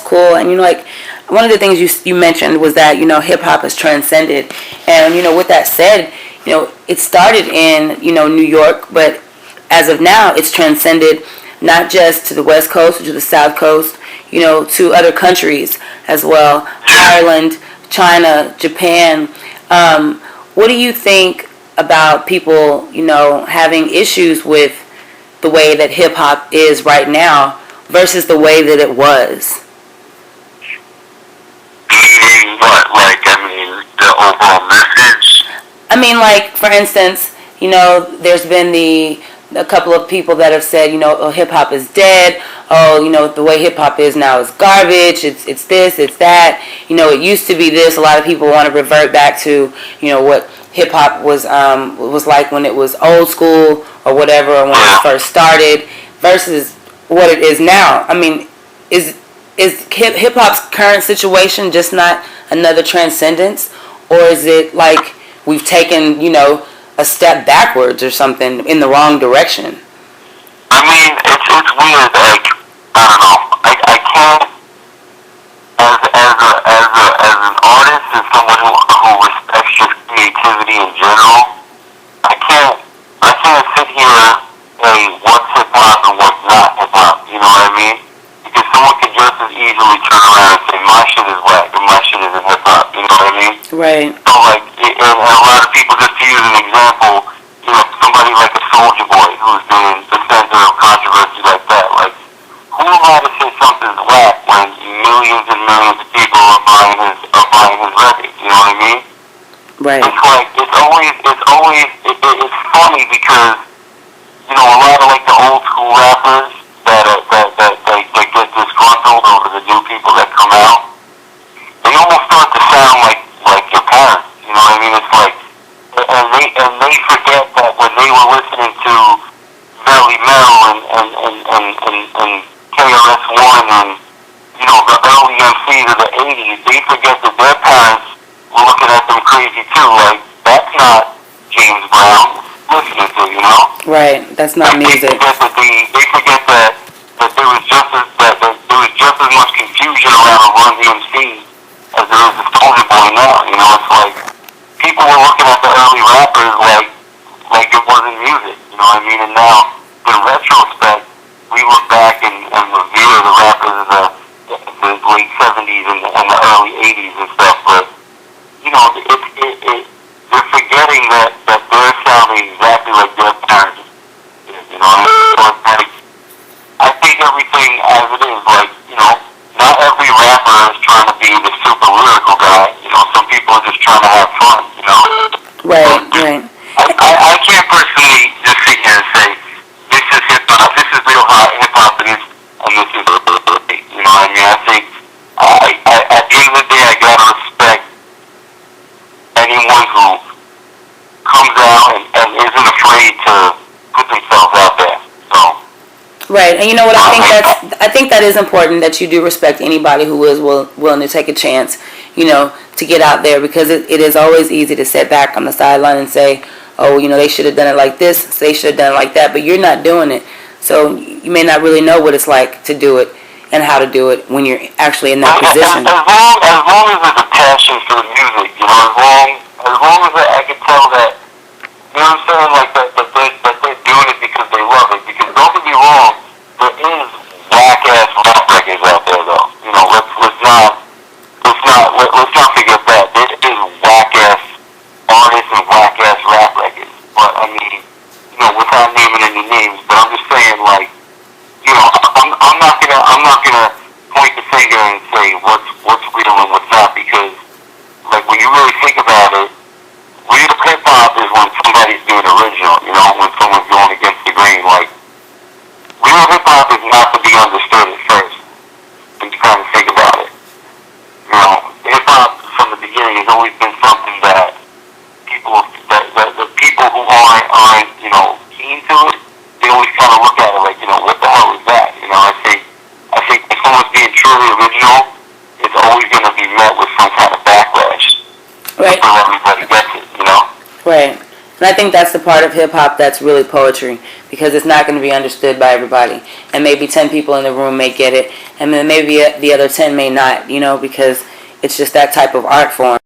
cool. And like one of the things you mentioned was that hip hop has transcended, and with that said, it started in New York, but as of now, it's transcended not just to the West Coast or to the South Coast, to other countries as well, Ireland, China, Japan. What do you think about people, having issues with the way that hip hop is right now versus the way that it was? Meaning what? Like, the overall message? Like, for instance, there's been a couple of people that have said, oh, hip hop is dead. Oh, the way hip hop is now is garbage. It's this, it's that. It used to be this. A lot of people want to revert back to, what hip hop was like when it was old school or whatever, or when it first started, versus what it is now. Is hip hop's current situation just not another transcendence, or is it like we've taken, a step backwards or something in the wrong direction? It's weird. Like, I don't know. I can't, as an artist and someone who respects just creativity in general, I can't sit here and say what's hip hop and what's not hip hop. You know what I mean? Because someone could just as easily turn around and say my shit is whack and my shit isn't hip hop. You know what I mean? Right. So like, and a lot of people, just to use an example, somebody like a Soulja Boy who's been the center of controversy like that. Like, who am I to say something's whack when millions and millions of people are buying his records? You know what I mean? Right. It's like it's funny because a lot of like the old school rappers that get disgruntled over the new people that come out. They almost start to sound like your parents. You know what I mean? It's like, and they forget that when they were listening to Melly Mel and KRS-One and the early MCs of the '80s, they forget that their parents were looking at them crazy too. Like, that's not James Brown listening to, Right. That's not music. They forget that there was just as much confusion around Run DMC as there is the Soulja Boy now. It's like people were looking at the early rappers like it wasn't music. You know what I mean? And now, in retrospect, we look back and revere the rappers of the late '70s and the early '80s and stuff. But they're forgetting that they're sounding exactly like their parents. I take everything as it is. Like, not every rapper is trying to be the super lyrical guy. Some people are just trying to have fun. Right. Right. I can't personally just sit here and say this is hip hop, this is real hip hop, and this is you know what I mean? I think at the end of the day, I gotta respect anyone who comes out and isn't afraid to put themselves out there. So. Right, and you know what? I think that is important that you do respect anybody who is willing to take a chance, to get out there, because it is always easy to sit back on the sideline and say, oh, they should have done it like this, so they should have done it like that, but you're not doing it, so you may not really know what it's like to do it and how to do it when you're actually in that position. As long as there's a passion for the music, as long as I can tell that, you know what I'm saying, like that they're doing it because they love it. Because don't get me wrong, there is whack ass rap records out there though. Let's not forget that. There is whack ass artists and whack ass rap records. But without naming any names, but I'm just saying, like, I'm not gonna point the finger and say what's real and what's not, because like when you really think about it, real hip hop is when somebody's being original, when someone's going against the grain. Like, real hip hop is not to be understood at first, when you kind of think about it. Hip hop from the beginning has always been something that the people who aren't keen to it, they always kind of look at it like, what the hell is that? I think if someone's being truly original, it's always going to be met with some kind of backlash. Right. Until everybody gets it, Right. And I think that's the part of hip-hop that's really poetry, because it's not going to be understood by everybody. And maybe 10 people in the room may get it, and then maybe the other 10 may not, because it's just that type of art form.